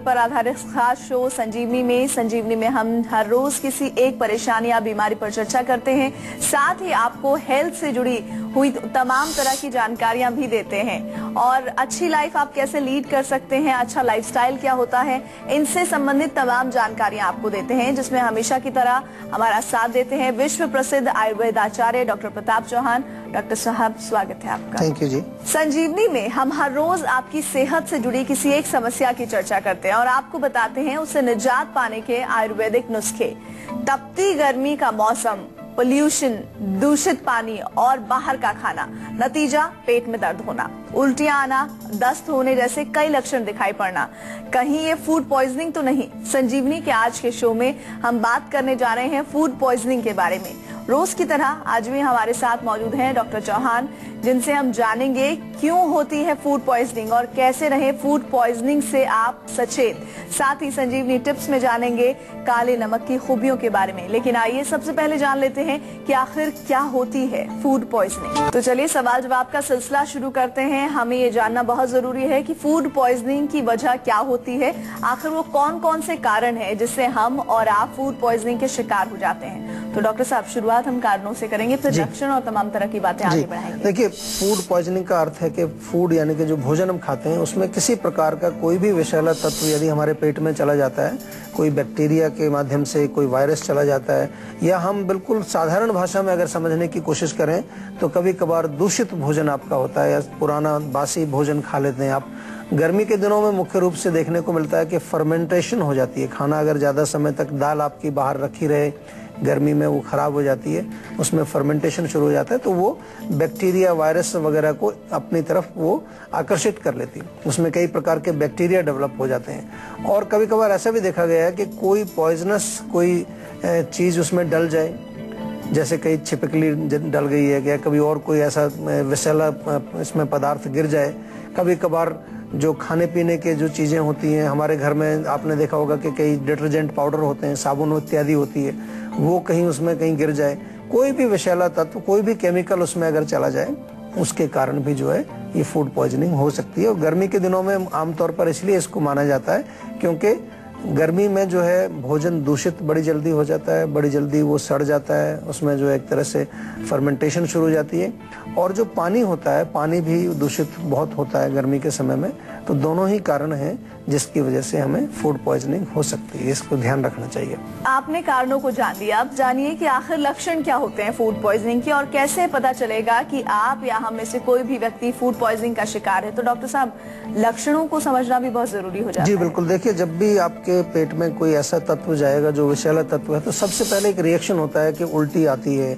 पर आधारित खास शो संजीवनी में हम हर रोज किसी एक परेशानी या बीमारी पर चर्चा करते हैं। साथ ही आपको हेल्थ से जुड़ी हुई तमाम तरह की जानकारियां भी देते हैं और अच्छी लाइफ आप कैसे लीड कर सकते हैं, अच्छा लाइफस्टाइल क्या होता है, इनसे संबंधित तमाम जानकारियां आपको देते हैं, जिसमें हमेशा की तरह हमारा साथ देते हैं विश्व प्रसिद्ध आयुर्वेद आचार्य डॉक्टर प्रताप चौहान। डॉक्टर साहब, स्वागत है आपका। थैंक यू जी। संजीवनी में हम हर रोज आपकी सेहत से जुड़ी किसी एक समस्या की चर्चा करते हैं और आपको बताते हैं उससे निजात पाने के आयुर्वेदिक नुस्खे। तपती गर्मी का मौसम, पोल्यूशन, दूषित पानी और बाहर का खाना, नतीजा पेट में दर्द होना, उल्टियां आना, दस्त होने जैसे कई लक्षण दिखाई पड़ना। कहीं ये फूड पॉइजनिंग तो नहीं? संजीवनी के आज के शो में हम बात करने जा रहे हैं फूड पॉइजनिंग के बारे में। रोज की तरह आज भी हमारे साथ मौजूद हैं डॉक्टर चौहान, जिनसे हम जानेंगे क्यों होती है फूड पॉइजनिंग और कैसे रहे फूड पॉइजनिंग से आप सचेत। साथ ही संजीवनी टिप्स में जानेंगे काले नमक की खूबियों के बारे में। लेकिन आइए सबसे पहले जान लेते हैं कि आखिर क्या होती है फूड पॉइजनिंग। तो चलिए सवाल जवाब का सिलसिला शुरू करते हैं। हमें ये जानना बहुत जरूरी है कि फूड पॉइजनिंग की वजह क्या होती है, आखिर वो कौन कौन से कारण है जिससे हम और आप फूड पॉइजनिंग के शिकार हो जाते हैं। तो डॉक्टर साहब, शुरुआत हम कारणों से करेंगे, फिर लक्षण और तमाम तरह की बातें आगे बढ़ाएंगे। देखिए, फूड पॉइजनिंग का अर्थ है कि फूड यानी कि जो भोजन हम खाते हैं उसमें किसी प्रकार का कोई भी विषैला तत्व यदि हमारे पेट में चला जाता है, कोई बैक्टीरिया के माध्यम से कोई वायरस चला जाता है, या हम बिल्कुल साधारण भाषा में अगर समझने की कोशिश करें तो कभी कभार दूषित भोजन आपका होता है या पुराना बासी भोजन खा लेते हैं आप। गर्मी के दिनों में मुख्य रूप से देखने को मिलता है कि फर्मेंटेशन हो जाती है। खाना अगर ज्यादा समय तक दाल आपकी बाहर रखी रहे, गर्मी में वो खराब हो जाती है, उसमें फर्मेंटेशन शुरू हो जाता है, तो वो बैक्टीरिया वायरस वगैरह को अपनी तरफ वो आकर्षित कर लेती है। उसमें कई प्रकार के बैक्टीरिया डेवलप हो जाते हैं। और कभी कभार ऐसा भी देखा गया है कि कोई पॉइजनस कोई चीज उसमें डल जाए, जैसे कहीं छिपकली डल गई है या कभी और कोई ऐसा विषैला इसमें पदार्थ गिर जाए। कभी कभार जो खाने पीने के जो चीजें होती हैं हमारे घर में, आपने देखा होगा कि कई डिटर्जेंट पाउडर होते हैं, साबुन इत्यादि होती है, वो कहीं उसमें कहीं गिर जाए, कोई भी विषैला तत्व, कोई भी केमिकल उसमें अगर चला जाए, उसके कारण भी जो है ये फूड पॉइजनिंग हो सकती है। और गर्मी के दिनों में आमतौर पर इसलिए इसको माना जाता है क्योंकि गर्मी में जो है भोजन दूषित बड़ी जल्दी हो जाता है, बड़ी जल्दी वो सड़ जाता है, उसमें जो एक तरह से फर्मेंटेशन शुरू हो जाती है। और जो पानी होता है, पानी भी दूषित बहुत होता है गर्मी के समय में। तो दोनों ही कारण हैं जिसकी वजह से हमें फूड पॉइजनिंग हो सकती है, इसको ध्यान रखना चाहिए। आपने कारणों को जान लिया, अब जानिए कि आखिर लक्षण क्या होते हैं फूड पॉइजनिंग के और कैसे पता चलेगा कि आप या हम में से कोई भी व्यक्ति फूड पॉइजनिंग का शिकार है। तो डॉक्टर साहब, लक्षणों को समझना भी बहुत जरूरी हो जाता है। जी बिल्कुल। देखिए, जब भी आपके पेट में कोई ऐसा तत्व जाएगा जो विषैला तत्व है, तो सबसे पहले एक रिएक्शन होता है कि उल्टी आती है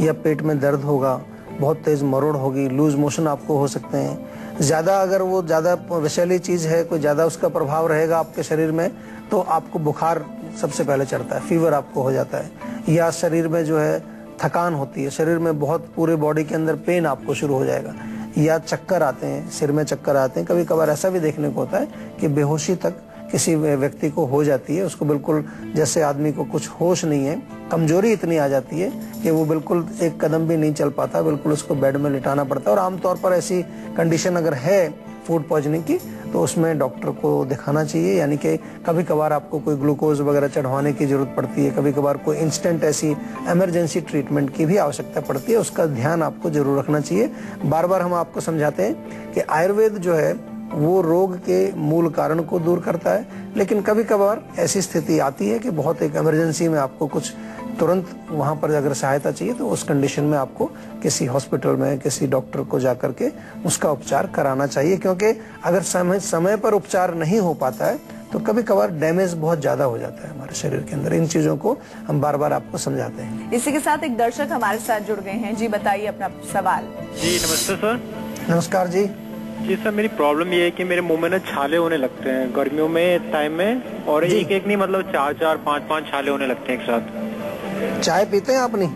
या पेट में दर्द होगा, बहुत तेज मरोड़ होगी, लूज मोशन आपको हो सकते हैं। ज्यादा अगर वो ज्यादा विषैली चीज है, कोई ज्यादा उसका प्रभाव रहेगा आपके शरीर में, तो आपको बुखार सबसे पहले चढ़ता है, फीवर आपको हो जाता है, या शरीर में जो है थकान होती है, शरीर में बहुत पूरे बॉडी के अंदर पेन आपको शुरू हो जाएगा, या चक्कर आते हैं, सिर में चक्कर आते हैं। कभी कभार ऐसा भी देखने को होता है कि बेहोशी तक किसी व्यक्ति को हो जाती है, उसको बिल्कुल जैसे आदमी को कुछ होश नहीं है, कमजोरी इतनी आ जाती है कि वो बिल्कुल एक कदम भी नहीं चल पाता, बिल्कुल उसको बेड में लिटाना पड़ता है। और आमतौर पर ऐसी कंडीशन अगर है फूड पॉइजनिंग की तो उसमें डॉक्टर को दिखाना चाहिए। यानी कि कभी कभार आपको कोई ग्लूकोज वगैरह चढ़वाने की जरूरत पड़ती है, कभी कभार कोई इंस्टेंट ऐसी इमरजेंसी ट्रीटमेंट की भी आवश्यकता पड़ती है, उसका ध्यान आपको जरूर रखना चाहिए। बार बार हम आपको समझाते हैं कि आयुर्वेद जो है वो रोग के मूल कारण को दूर करता है, लेकिन कभी कभार ऐसी स्थिति आती है कि बहुत एक इमरजेंसी में आपको कुछ तुरंत वहां पर अगर सहायता चाहिए, तो उस कंडीशन में आपको किसी हॉस्पिटल में किसी डॉक्टर को जाकर के उसका उपचार कराना चाहिए। क्योंकि अगर समय पर उपचार नहीं हो पाता है तो कभी कभार डैमेज बहुत ज्यादा हो जाता है हमारे शरीर के अंदर। इन चीजों को हम बार बार आपको समझाते हैं। इसी के साथ एक दर्शक हमारे साथ जुड़ गए हैं। जी बताइए अपना सवाल। जी नमस्ते सर। नमस्कार जी। जी सर, मेरी प्रॉब्लम ये है कि मेरे मुंह में ना छाले होने लगते हैं गर्मियों में टाइम में, और एक एक नहीं मतलब 4-4, 5-5 छाले होने लगते हैं एक साथ। चाय पीते हैं आपने?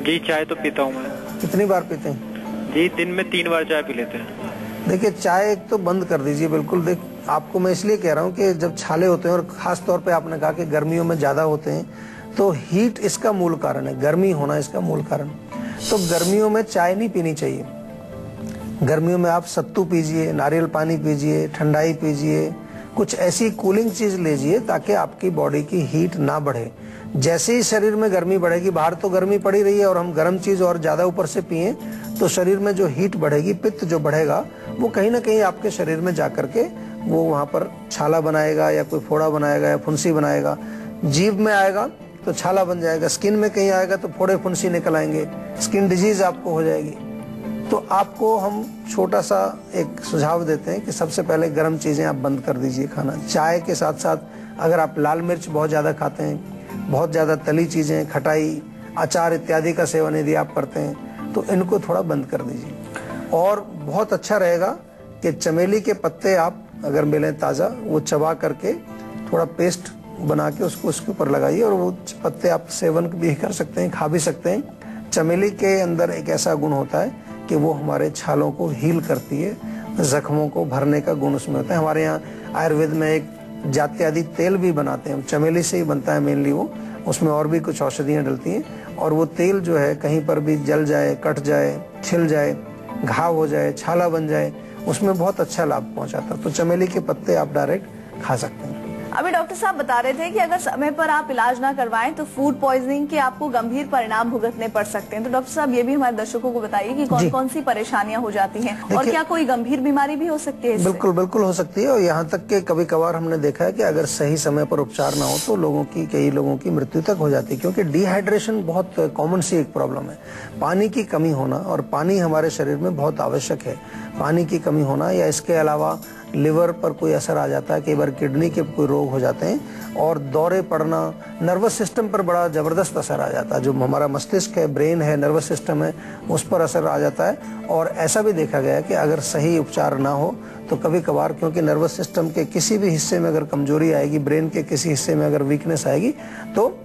जी चाय तो पीता हूँ मैं। कितनी बार पीते हैं? जी दिन में 3 बार चाय पी लेते हैं। देखिए, चाय एक तो बंद कर दीजिए बिल्कुल। देख, आपको मैं इसलिए कह रहा हूँ कि जब छाले होते हैं, और खास तौर पे आपने कहा कि गर्मियों में ज्यादा होते हैं, तो हीट इसका मूल कारण है, गर्मी होना इसका मूल कारण। तो गर्मियों में चाय नहीं पीनी चाहिए। गर्मियों में आप सत्तू पीजिए, नारियल पानी पीजिए, ठंडाई पीजिए, कुछ ऐसी कूलिंग चीज लीजिए ताकि आपकी बॉडी की हीट ना बढ़े। जैसे ही शरीर में गर्मी बढ़ेगी, बाहर तो गर्मी पड़ी रही है और हम गर्म चीज और ज्यादा ऊपर से पिए तो शरीर में जो हीट बढ़ेगी, पित्त जो बढ़ेगा, वो कहीं ना कहीं आपके शरीर में जाकर के वो वहां पर छाला बनाएगा या कोई फोड़ा बनाएगा या फुंसी बनाएगा। जीभ में आएगा तो छाला बन जाएगा, स्किन में कहीं आएगा तो फोड़े फुंसी निकल आएंगे, स्किन डिजीज आपको हो जाएगी। तो आपको हम छोटा सा एक सुझाव देते हैं कि सबसे पहले गर्म चीजें आप बंद कर दीजिए खाना। चाय के साथ साथ अगर आप लाल मिर्च बहुत ज्यादा खाते हैं, बहुत ज्यादा तली चीजें, खटाई, अचार इत्यादि का सेवन यदि आप करते हैं तो इनको थोड़ा बंद कर दीजिए। और बहुत अच्छा रहेगा कि चमेली के पत्ते आप अगर मिलें ताजा, वो चबा करके थोड़ा पेस्ट बना के उसको उसके ऊपर लगाइए और वो पत्ते आप सेवन भी कर सकते हैं, खा भी सकते हैं। चमेली के अंदर एक ऐसा गुण होता है कि वो हमारे छालों को हील करती है, जख्मों को भरने का गुण उसमें होता है। हमारे यहाँ आयुर्वेद में एक जात्यादि तेल भी बनाते हैं, चमेली से ही बनता है मेनली वो, उसमें और भी कुछ औषधियाँ डलती हैं और वो तेल जो है कहीं पर भी जल जाए, कट जाए, छिल जाए, घाव हो जाए, छाला बन जाए, उसमें बहुत अच्छा लाभ पहुंचाता है। तो चमेली के पत्ते आप डायरेक्ट खा सकते हैं। अभी डॉक्टर साहब बता रहे थे कि अगर समय पर आप इलाज ना करवाएं तो फूड पॉइजनिंग के आपको गंभीर परिणाम भुगतने पड़ सकते हैं। तो डॉक्टर साहब ये भी हमारे दर्शकों को बताइए कि कौन कौन सी परेशानियां हो जाती हैं और क्या कोई गंभीर बीमारी भी हो सकती है इससे? बिल्कुल बिल्कुल हो सकती है। और यहाँ तक कि कभी कभार हमने देखा है कि अगर सही समय पर उपचार ना हो तो कई लोगों की मृत्यु तक हो जाती है, क्योंकि डिहाइड्रेशन बहुत कॉमन सी एक प्रॉब्लम है। पानी की कमी होना, और पानी हमारे शरीर में बहुत आवश्यक है। पानी की कमी होना या इसके अलावा लिवर पर कोई असर आ जाता है, कई बार किडनी के कोई रोग हो जाते हैं और दौरे पड़ना, नर्वस सिस्टम पर बड़ा जबरदस्त असर आ जाता है। जो हमारा मस्तिष्क है, ब्रेन है, नर्वस सिस्टम है, उस पर असर आ जाता है। और ऐसा भी देखा गया है कि अगर सही उपचार ना हो तो कभी कभार, क्योंकि नर्वस सिस्टम के किसी भी हिस्से में अगर कमजोरी आएगी, ब्रेन के किसी हिस्से में अगर वीकनेस आएगी तो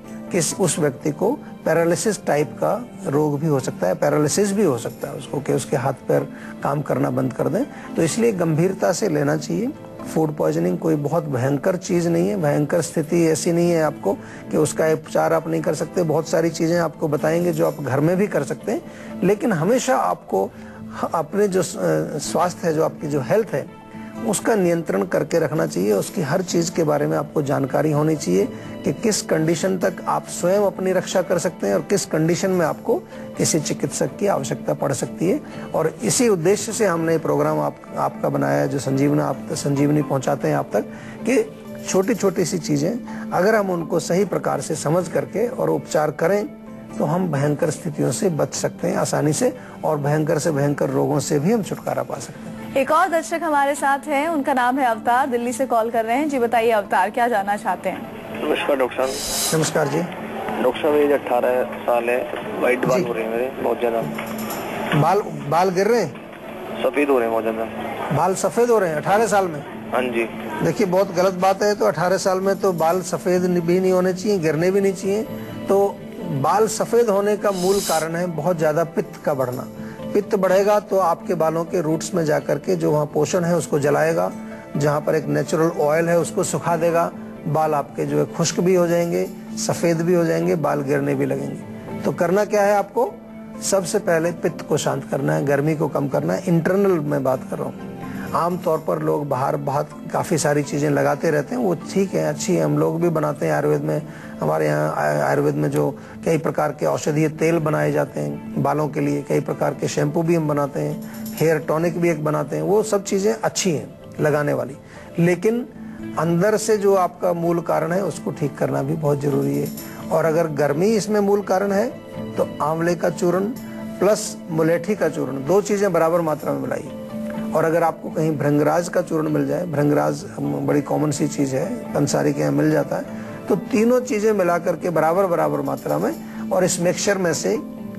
उस व्यक्ति को पैरालिसिस टाइप का रोग भी हो सकता है, पैरालिसिस भी हो सकता है उसको, कि उसके हाथ पैर काम करना बंद कर दें। तो इसलिए गंभीरता से लेना चाहिए। फूड पॉइजनिंग कोई बहुत भयंकर चीज नहीं है, भयंकर स्थिति ऐसी नहीं है आपको कि उसका उपचार आप नहीं कर सकते। बहुत सारी चीजें आपको बताएंगे जो आप घर में भी कर सकते हैं, लेकिन हमेशा आपको अपने जो स्वास्थ्य है, जो आपकी जो हेल्थ है, उसका नियंत्रण करके रखना चाहिए। उसकी हर चीज के बारे में आपको जानकारी होनी चाहिए कि किस कंडीशन तक आप स्वयं अपनी रक्षा कर सकते हैं और किस कंडीशन में आपको किसी चिकित्सक की आवश्यकता पड़ सकती है। और इसी उद्देश्य से हमने प्रोग्राम आपका बनाया है, जो संजीवनी पहुंचाते हैं आप तक, कि छोटी छोटी सी चीजें अगर हम उनको सही प्रकार से समझ करके और उपचार करें तो हम भयंकर स्थितियों से बच सकते हैं आसानी से, और भयंकर से भयंकर रोगों से भी हम छुटकारा पा सकते हैं। एक और दर्शक हमारे साथ हैं, उनका नाम है अवतार, दिल्ली से कॉल कर रहे हैं। जी बताइए अवतार, क्या जानना चाहते हैं? नमस्कार डॉक्टर साहब। नमस्कार जी। डॉक्टर साहब एज 18 साल है, वाइट बाल हो रहे हैं मेरे बहुत ज्यादा। बाल गिर रहे हैं? सफेद हो रहे हैं बहुत ज्यादा। बाल सफेद हो रहे हैं 18 साल में? हाँ जी। देखिए बहुत गलत बात है। तो 18 साल में तो बाल सफेद भी नहीं होने चाहिए, गिरने भी नहीं चाहिए। तो बाल सफेद होने का मूल कारण है बहुत ज्यादा पित्त का बढ़ना। पित्त बढ़ेगा तो आपके बालों के रूट्स में जाकर के जो वहाँ पोषण है उसको जलाएगा, जहाँ पर एक नेचुरल ऑयल है उसको सुखा देगा। बाल आपके जो है खुश्क भी हो जाएंगे, सफेद भी हो जाएंगे, बाल गिरने भी लगेंगे। तो करना क्या है आपको? सबसे पहले पित्त को शांत करना है, गर्मी को कम करना है। इंटरनल मैं बात कर रहा हूँ। आमतौर पर लोग बाहर बहुत काफ़ी सारी चीज़ें लगाते रहते हैं, वो ठीक है, अच्छी है, हम लोग भी बनाते हैं आयुर्वेद में। हमारे यहाँ आयुर्वेद में जो कई प्रकार के औषधीय तेल बनाए जाते हैं बालों के लिए, कई प्रकार के शैम्पू भी हम बनाते हैं, हेयर टॉनिक भी एक बनाते हैं, वो सब चीज़ें अच्छी हैं लगाने वाली। लेकिन अंदर से जो आपका मूल कारण है उसको ठीक करना भी बहुत जरूरी है। और अगर गर्मी इसमें मूल कारण है तो आंवले का चूर्ण प्लस मुलेठी का चूर्ण, दो चीज़ें बराबर मात्रा में मिलाइए। और अगर आपको कहीं भृंगराज का चूर्ण मिल जाए, भृंगराज बड़ी कॉमन सी चीज है, पंसारी के यहाँ मिल जाता है, तो तीनों चीजें मिला करके बराबर बराबर मात्रा में और इस मिक्सचर में से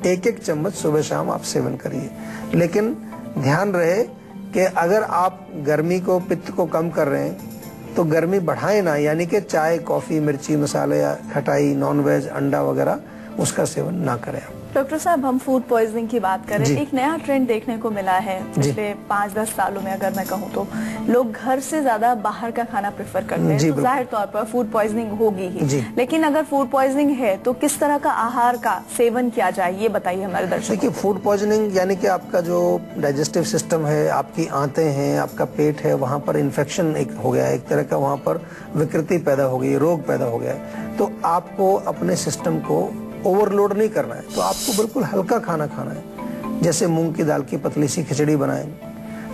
एक एक चम्मच सुबह शाम आप सेवन करिए। लेकिन ध्यान रहे कि अगर आप गर्मी को, पित्त को कम कर रहे हैं तो गर्मी बढ़ाए ना, यानी कि चाय, कॉफी, मिर्ची, मसाले या खटाई, नॉनवेज, अंडा वगैरह उसका सेवन ना करें आप। डॉक्टर साहब, हम फूड पॉइजनिंग की बात करें, एक नया ट्रेंड देखने को मिला है पिछले 5-10 सालों में। अगर मैं कहूँ तो लोग घर से ज्यादा बाहर का खाना प्रेफर करते हैं, तो जाहिर तौर पर फूड पॉइजनिंग होगी ही। लेकिन अगर फूड पॉइजनिंग है तो किस तरह का आहार का सेवन किया जाए, ये बताइए हमारे दर्शकों। देखिए, फूड पॉइजनिंग यानी कि आपका जो डाइजेस्टिव सिस्टम है, आपकी आंतें हैं, आपका पेट है, वहाँ पर इन्फेक्शन एक हो गया है, एक तरह का वहाँ पर विकृति पैदा हो गई, रोग पैदा हो गया है। तो आपको अपने सिस्टम को ओवरलोड नहीं करना है, तो आपको बिल्कुल हल्का खाना खाना है। जैसे मूंग की दाल की पतली सी खिचड़ी बनाएं।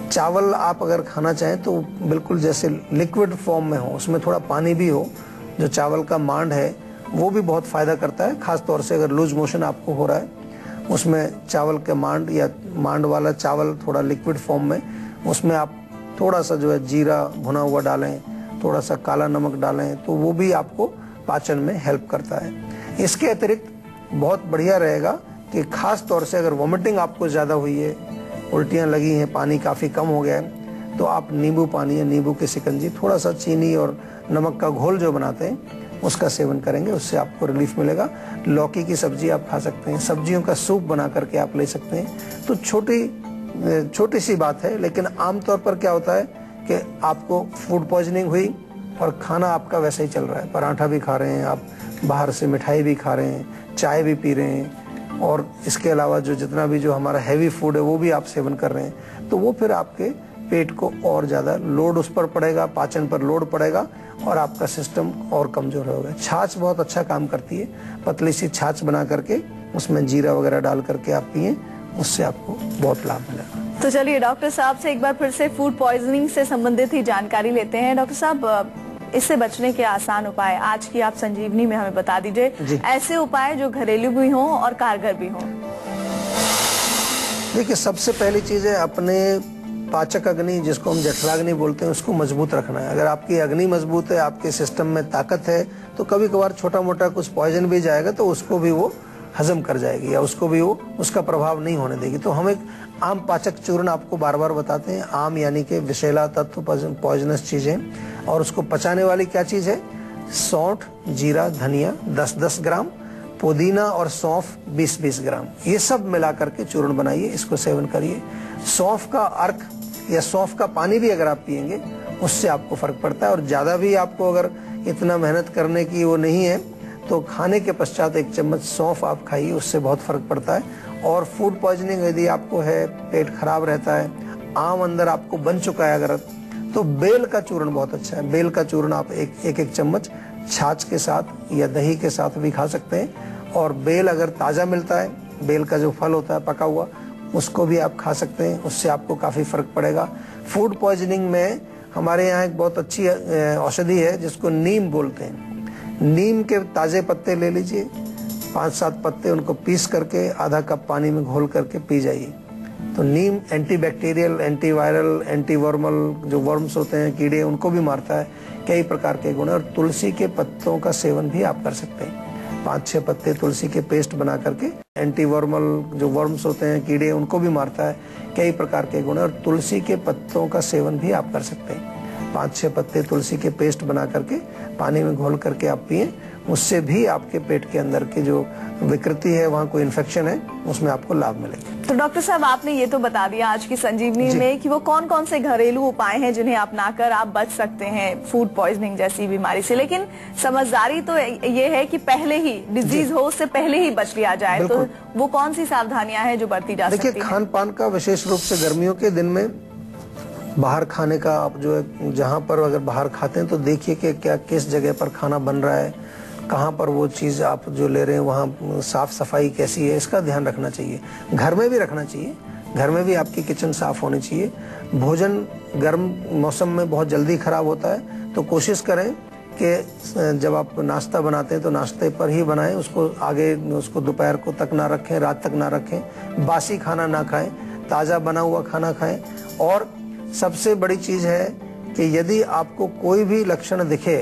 चावल आप अगर खाना चाहें तो बिल्कुल जैसे लिक्विड फॉर्म में हो, उसमें थोड़ा पानी भी हो। जो चावल का मांड है वो भी बहुत फायदा करता है, खास तौर से अगर लूज मोशन आपको हो रहा है, उसमें चावल के मांड या मांड वाला चावल थोड़ा लिक्विड फॉर्म में, उसमें आप थोड़ा सा जो है जीरा भुना हुआ डालें, थोड़ा सा काला नमक डालें, तो वो भी आपको पाचन में हेल्प करता है। इसके अतिरिक्त बहुत बढ़िया रहेगा कि खास तौर से अगर वॉमिटिंग आपको ज़्यादा हुई है, उल्टियाँ लगी हैं, पानी काफ़ी कम हो गया है, तो आप नींबू पानी या नींबू की शिकंजी, थोड़ा सा चीनी और नमक का घोल जो बनाते हैं उसका सेवन करेंगे, उससे आपको रिलीफ मिलेगा। लौकी की सब्जी आप खा सकते हैं, सब्जियों का सूप बना करके आप ले सकते हैं। तो छोटी सी बात है, लेकिन आमतौर पर क्या होता है कि आपको फूड पॉइजनिंग हुई और खाना आपका वैसे ही चल रहा है, पराठा भी खा रहे हैं आप, बाहर से मिठाई भी खा रहे हैं, चाय भी पी रहे हैं, और इसके अलावा जो जितना भी जो हमारा हैवी फूड है वो भी आप सेवन कर रहे हैं, तो वो फिर आपके पेट को और ज़्यादा लोड उस पर पड़ेगा, पाचन पर लोड पड़ेगा और आपका सिस्टम और कमज़ोर होगा। छाछ बहुत अच्छा काम करती है, पतली सी छाछ बना करके उसमें जीरा वगैरह डाल करके आप पिए, उससे आपको बहुत लाभ मिलेगा। तो चलिए डॉक्टर साहब से एक बार फिर से फूड पॉइजनिंग से संबंधित ही जानकारी लेते हैं। डॉक्टर साहब, इससे बचने के आसान उपाय आज की आप संजीवनी में हमें बता दीजिए, ऐसे उपाय जो घरेलू भी हों और कारगर भी हों। देखिए, सबसे पहली चीज है अपने पाचक अग्नि, जिसको हम जठराग्नि बोलते हैं, उसको मजबूत रखना है। अगर आपकी अग्नि मजबूत है, आपके सिस्टम में ताकत है, तो कभी कभार छोटा मोटा कुछ पॉइजन भी जाएगा तो उसको भी वो हजम कर जाएगी, या उसको भी वो उसका प्रभाव नहीं होने देगी। तो हम एक आम पाचक चूर्ण आपको बार बार बताते हैं। आम यानी कि विषैला तत्व, पॉइजनस चीजें, और उसको पचाने वाली क्या चीज है? सौंठ, जीरा, धनिया 10-10 ग्राम, पुदीना और सौंफ 20-20 ग्राम, ये सब मिला करके चूर्ण बनाइए, इसको सेवन करिए। सौंफ का अर्क या सौंफ का पानी भी अगर आप पिएंगे उससे आपको फर्क पड़ता है। और ज्यादा भी आपको अगर इतना मेहनत करने की वो नहीं है तो खाने के पश्चात 1 चम्मच सौंफ आप खाइए, उससे बहुत फर्क पड़ता है। और फूड पॉइजनिंग यदि आपको है, पेट खराब रहता है, आम अंदर आपको बन चुका है अगर, तो बेल का चूर्ण बहुत अच्छा है। बेल का चूर्ण आप एक चम्मच छाछ के साथ या दही के साथ भी खा सकते हैं। और बेल अगर ताजा मिलता है, बेल का जो फल होता है पका हुआ, उसको भी आप खा सकते हैं, उससे आपको काफी फर्क पड़ेगा। फूड पॉइजनिंग में हमारे यहाँ एक बहुत अच्छी औषधि है जिसको नीम बोलते हैं। नीम के ताजे पत्ते ले लीजिए, 5-7 पत्ते, उनको पीस करके आधा कप पानी में घोल करके पी जाइए। तो नीम एंटीबैक्टीरियल, एंटीवायरल, एंटीवर्मल, जो वर्म्स होते हैं, कीड़े, उनको भी मारता है, कई प्रकार के गुण है। और तुलसी के पत्तों का सेवन भी आप कर सकते हैं। 5-6 पत्ते तुलसी के पेस्ट बना करके, एंटीवर्मल, जो वर्म्स होते हैं, कीड़े, उनको भी मारता है, कई प्रकार के गुण है। और तुलसी के पत्तों का सेवन भी आप कर सकते हैं। 5-6 पत्ते तुलसी के पेस्ट बना करके पानी में घोल करके आप पिए, उससे भी आपके पेट के अंदर की जो विकृति है, वहाँ कोई इन्फेक्शन है, उसमें आपको लाभ मिलेगा। तो डॉक्टर साहब, आपने ये तो बता दिया आज की संजीवनी में कि वो कौन कौन से घरेलू उपाय हैं जिन्हें अपनाकर आप बच सकते हैं फूड पॉइजनिंग जैसी बीमारी से, लेकिन समझदारी तो ये है कि पहले ही डिजीज हो, उससे पहले ही बच लिया जाए। तो वो कौन सी सावधानियां हैं जो बरती जा सकती हैं? देखिए, खान पान का विशेष रूप से गर्मियों के दिन में बाहर खाने का आप जो है, जहाँ पर अगर बाहर खाते हैं तो देखिए कि क्या किस जगह पर खाना बन रहा है, कहाँ पर वो चीज़ आप जो ले रहे हैं वहाँ साफ सफाई कैसी है, इसका ध्यान रखना चाहिए। घर में भी रखना चाहिए, घर में भी आपकी किचन साफ होनी चाहिए। भोजन गर्म मौसम में बहुत जल्दी खराब होता है, तो कोशिश करें कि जब आप नाश्ता बनाते हैं तो नाश्ते पर ही बनाएं, उसको आगे उसको दोपहर को तक ना रखें, रात तक ना रखें, बासी खाना ना खाएं, ताज़ा बना हुआ खाना खाएं। और सबसे बड़ी चीज़ है कि यदि आपको कोई भी लक्षण दिखे,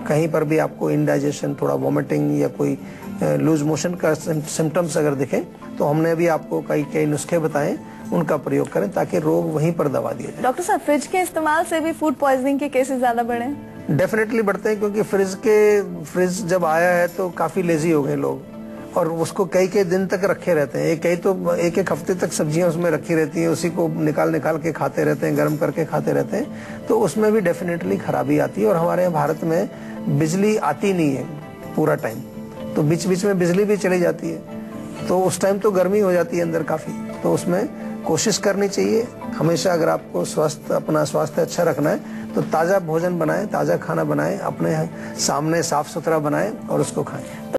कहीं पर भी आपको इंडाइजेशन, थोड़ा वॉमिटिंग या कोई लूज मोशन का सिम्टम्स अगर दिखे, तो हमने अभी आपको कई नुस्खे बताए, उनका प्रयोग करें ताकि रोग वहीं पर दबा दिया जाए। डॉक्टर साहब, फ्रिज के इस्तेमाल से भी फूड पॉइजनिंग के केसेस ज्यादा बढ़े हैं? डेफिनेटली बढ़ते हैं, क्योंकि फ्रिज जब आया है तो काफी लेजी हो गए लोग, और उसको कई दिन तक रखे रहते हैं। कई तो एक हफ्ते तक सब्जियां उसमें रखी रहती हैं, उसी को निकाल के खाते रहते हैं, गर्म करके खाते रहते हैं, तो उसमें भी डेफिनेटली खराबी आती है। और हमारे यहाँ भारत में बिजली आती नहीं है पूरा टाइम, तो बीच बीच में बिजली भी चली जाती है, तो उस टाइम तो गर्मी हो जाती है अंदर काफी। तो उसमें कोशिश करनी चाहिए हमेशा, अगर आपको अपना स्वास्थ्य अच्छा रखना है तो ताज़ा भोजन बनाएं, ताज़ा खाना बनाएं, अपने सामने साफ सुथरा बनाएं और उसको खाएं।